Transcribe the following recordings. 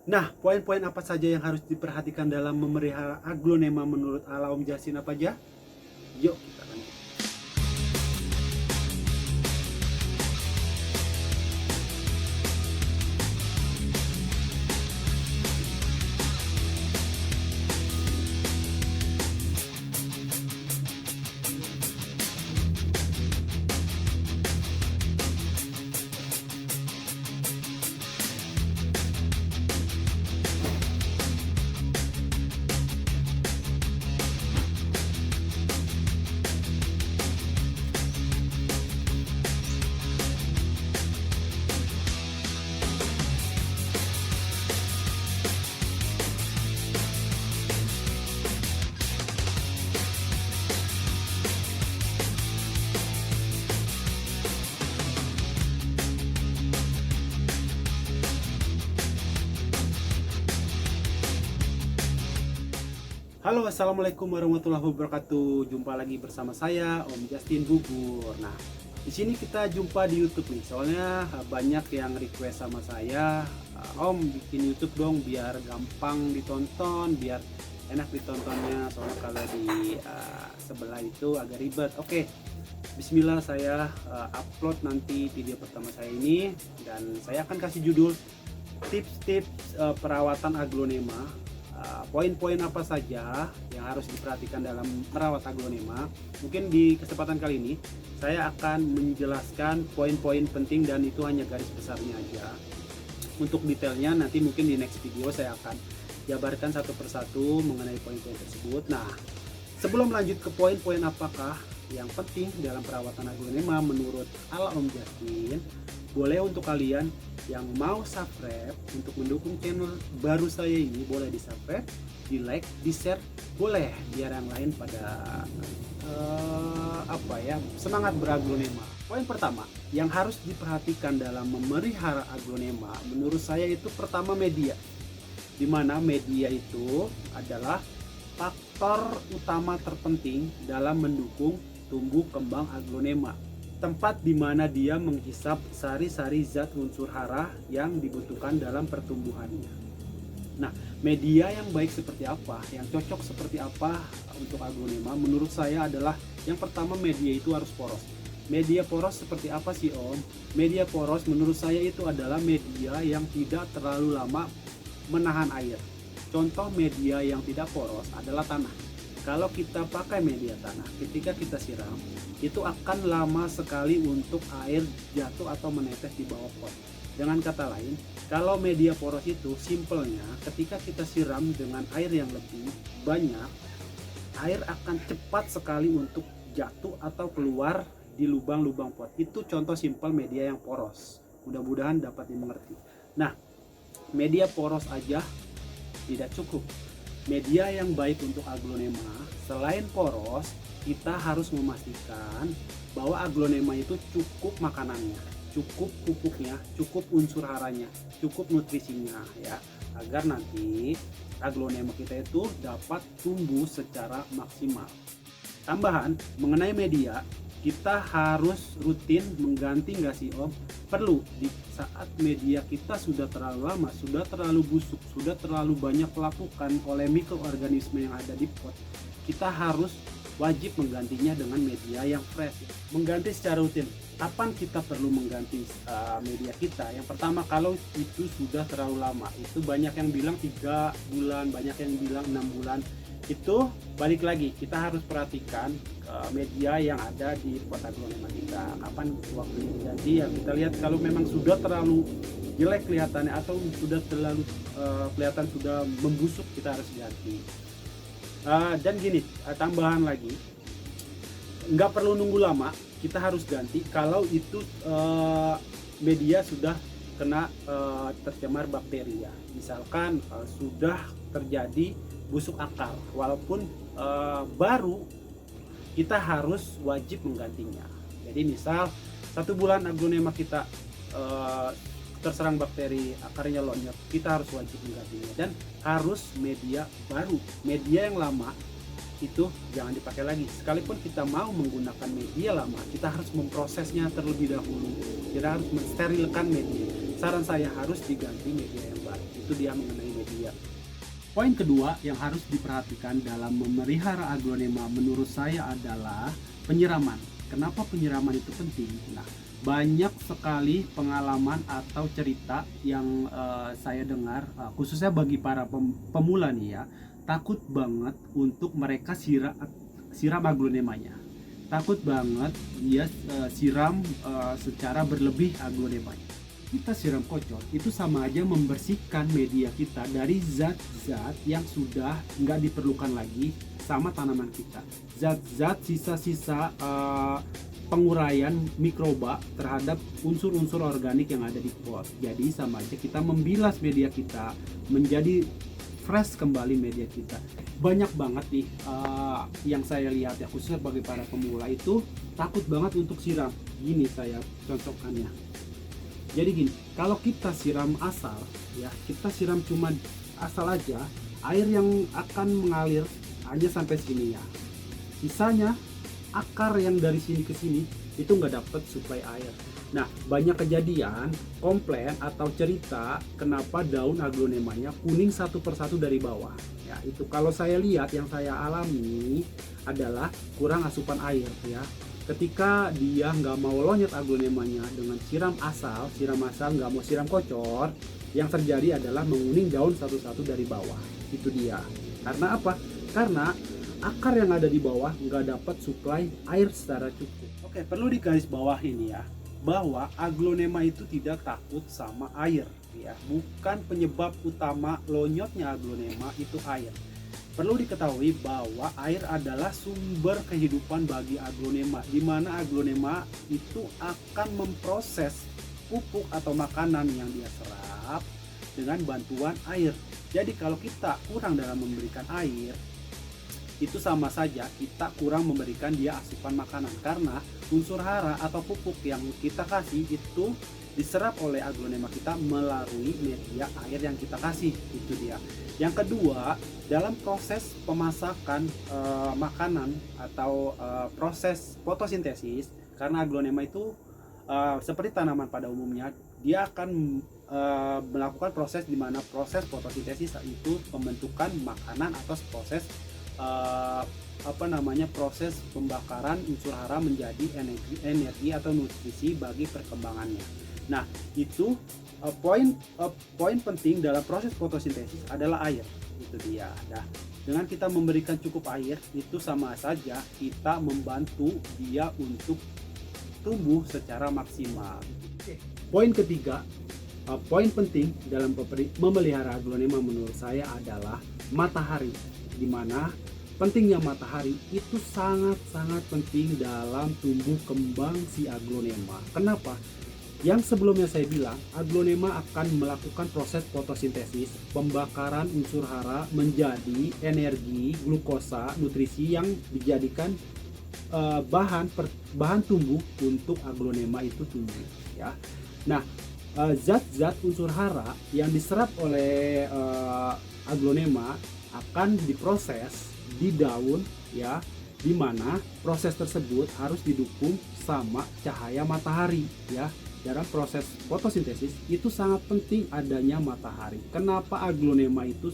Nah, poin-poin apa saja yang harus diperhatikan dalam memelihara aglonema menurut ala Om Jasin apa aja? Yuk kita lanjut. Halo, assalamualaikum warahmatullahi wabarakatuh. Jumpa lagi bersama saya Om Justin Bubur. Nah, di sini kita jumpa di YouTube nih. Soalnya banyak yang request sama saya, Om bikin YouTube dong biar gampang ditonton, biar enak ditontonnya. Soalnya kalau di sebelah itu agak ribet. Oke, Bismillah saya upload nanti video pertama saya ini dan saya akan kasih judul tips-tips perawatan aglonema. Poin-poin apa saja yang harus diperhatikan dalam merawat aglonema. Mungkin di kesempatan kali ini saya akan menjelaskan poin-poin penting dan itu hanya garis besarnya aja. Untuk detailnya nanti mungkin di next video saya akan jabarkan satu persatu mengenai poin-poin tersebut. Nah, sebelum lanjut ke poin-poin apakah yang penting dalam perawatan aglonema menurut ala Om Justin, boleh untuk kalian yang mau subscribe untuk mendukung channel baru saya ini, boleh di subscribe, di like, di share, boleh biar yang lain pada semangat beraglonema. Poin pertama yang harus diperhatikan dalam memelihara aglonema menurut saya itu pertama media, dimana media itu adalah faktor utama terpenting dalam mendukung tumbuh kembang aglonema. Tempat di mana dia menghisap sari-sari zat unsur hara yang dibutuhkan dalam pertumbuhannya. Nah, media yang baik seperti apa, yang cocok seperti apa untuk aglonema menurut saya adalah yang pertama media itu harus poros. Media poros seperti apa sih Om? Media poros menurut saya itu adalah media yang tidak terlalu lama menahan air. Contoh media yang tidak poros adalah tanah. Kalau kita pakai media tanah, ketika kita siram, itu akan lama sekali untuk air jatuh atau menetes di bawah pot. Dengan kata lain, kalau media poros itu simpelnya ketika kita siram dengan air yang lebih banyak, air akan cepat sekali untuk jatuh atau keluar di lubang-lubang pot. Itu contoh simpel media yang poros. Mudah-mudahan dapat dimengerti. Nah, media poros aja tidak cukup. Media yang baik untuk aglonema selain poros, kita harus memastikan bahwa aglonema itu cukup makanannya, cukup pupuknya, cukup unsur haranya, cukup nutrisinya ya, agar nanti aglonema kita itu dapat tumbuh secara maksimal. Tambahan mengenai media, kita harus rutin mengganti nggak sih Om? Perlu. Di saat media kita sudah terlalu lama, sudah terlalu busuk, sudah terlalu banyak lakukan oleh mikroorganisme yang ada di pot, kita harus wajib menggantinya dengan media yang fresh. Mengganti secara rutin. Kapan kita perlu mengganti media kita? Yang pertama, kalau itu sudah terlalu lama, itu banyak yang bilang 3 bulan, banyak yang bilang 6 bulan. Itu balik lagi, kita harus perhatikan media yang ada di pot aglonema kita, kapan waktu diganti. Ya kita lihat kalau memang sudah terlalu jelek kelihatannya atau sudah terlalu kelihatan sudah membusuk, kita harus ganti. Dan gini, tambahan lagi, nggak perlu nunggu lama, kita harus ganti kalau itu media sudah kena tercemar bakteri ya. Misalkan sudah terjadi busuk akar, walaupun baru, kita harus wajib menggantinya. Jadi misal 1 bulan aglonema kita terserang bakteri, akarnya lonyot, kita harus wajib menggantinya dan harus media baru. Media yang lama itu jangan dipakai lagi. Sekalipun kita mau menggunakan media lama, kita harus memprosesnya terlebih dahulu. Kita harus mensterilkan media. saran saya harus diganti media yang baru. Itu dia mengenai media. Poin kedua yang harus diperhatikan dalam memelihara aglonema menurut saya adalah penyiraman. Kenapa penyiraman itu penting? Nah, banyak sekali pengalaman atau cerita yang saya dengar, khususnya bagi para pemula nih ya, takut banget untuk mereka siram aglonemanya. Takut banget dia siram secara berlebih aglonemanya. Kita siram kocor itu sama aja membersihkan media kita dari zat-zat yang sudah nggak diperlukan lagi sama tanaman kita. Zat-zat sisa-sisa penguraian mikroba terhadap unsur-unsur organik yang ada di pot. Jadi sama aja kita membilas media kita menjadi fresh kembali media kita. Banyak banget nih yang saya lihat ya, khususnya bagi para pemula itu takut banget untuk siram. Gini saya contohkannya. Jadi gini, kalau kita siram asal, ya kita siram cuma asal aja, air yang akan mengalir hanya sampai sini ya. Sisanya akar yang dari sini ke sini itu nggak dapet suplai air. Nah, banyak kejadian, komplain atau cerita kenapa daun aglonemanya kuning satu persatu dari bawah. Ya, itu kalau saya lihat yang saya alami adalah kurang asupan air ya. Ketika dia nggak mau lonyet aglonemanya dengan siram asal nggak mau siram kocor, yang terjadi adalah menguning daun satu-satu dari bawah. Itu dia. Karena apa? Karena akar yang ada di bawah nggak dapat suplai air secara cukup. Oke, perlu digarisbawahi ini ya, bahwa aglonema itu tidak takut sama air ya. Bukan penyebab utama lonyotnya aglonema itu air. Perlu diketahui bahwa air adalah sumber kehidupan bagi aglonema, di mana aglonema itu akan memproses pupuk atau makanan yang dia serap dengan bantuan air. Jadi kalau kita kurang dalam memberikan air, itu sama saja kita kurang memberikan dia asupan makanan, karena unsur hara atau pupuk yang kita kasih itu diserap oleh aglonema kita melalui media air yang kita kasih. Itu dia. Yang kedua, dalam proses pemasakan makanan atau proses fotosintesis, karena aglonema itu seperti tanaman pada umumnya, dia akan melakukan proses di mana proses fotosintesis itu pembentukan makanan atau proses proses pembakaran unsur hara menjadi energi atau nutrisi bagi perkembangannya. Nah, itu poin penting dalam proses fotosintesis adalah air. Itu dia. Nah, dengan kita memberikan cukup air, itu sama saja kita membantu dia untuk tumbuh secara maksimal. Poin ketiga, poin penting dalam memelihara aglonema menurut saya adalah matahari, di mana pentingnya matahari itu sangat-sangat penting dalam tumbuh kembang si aglonema. Kenapa? Yang sebelumnya saya bilang, aglonema akan melakukan proses fotosintesis, pembakaran unsur hara menjadi energi, glukosa, nutrisi yang dijadikan bahan tumbuh untuk aglonema itu tumbuh ya. Nah, zat-zat unsur hara yang diserap oleh aglonema akan diproses di daun ya, di mana proses tersebut harus didukung sama cahaya matahari ya. Dalam proses fotosintesis itu sangat penting adanya matahari. Kenapa aglonema itu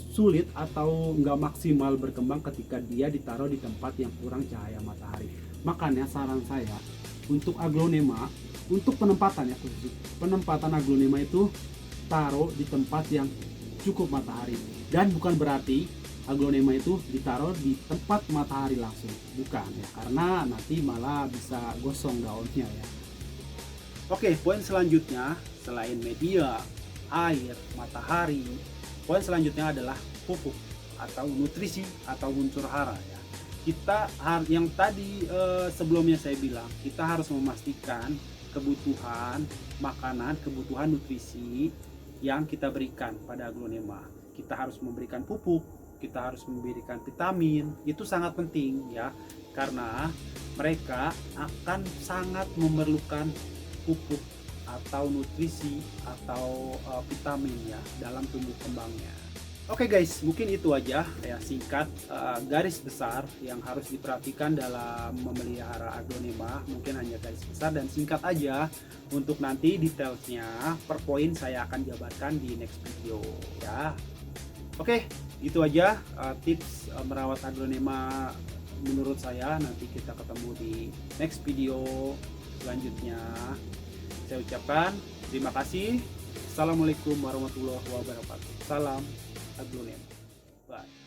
sulit atau nggak maksimal berkembang ketika dia ditaruh di tempat yang kurang cahaya matahari? Makanya saran saya untuk aglonema, untuk penempatan ya, khusus penempatan aglonema itu taruh di tempat yang cukup matahari. Dan bukan berarti aglonema itu ditaruh di tempat matahari langsung, bukan ya, karena nanti malah bisa gosong daunnya ya. Oke, poin selanjutnya selain media, air, matahari, poin selanjutnya adalah pupuk atau nutrisi atau unsur hara ya. Kita yang tadi sebelumnya saya bilang, kita harus memastikan kebutuhan makanan, kebutuhan nutrisi yang kita berikan pada aglonema. Kita harus memberikan pupuk, kita harus memberikan vitamin, itu sangat penting ya, karena mereka akan sangat memerlukan pupuk atau nutrisi atau vitamin ya dalam tumbuh kembangnya. Oke guys, mungkin itu aja ya singkat garis besar yang harus diperhatikan dalam memelihara aglonema. Mungkin hanya garis besar dan singkat aja. Untuk nanti detailsnya per poin saya akan jabarkan di next video ya. Oke, itu aja tips merawat aglonema menurut saya. Nanti kita ketemu di next video selanjutnya. Saya ucapkan terima kasih. Assalamualaikum warahmatullahi wabarakatuh. Salam aglonema. Bye.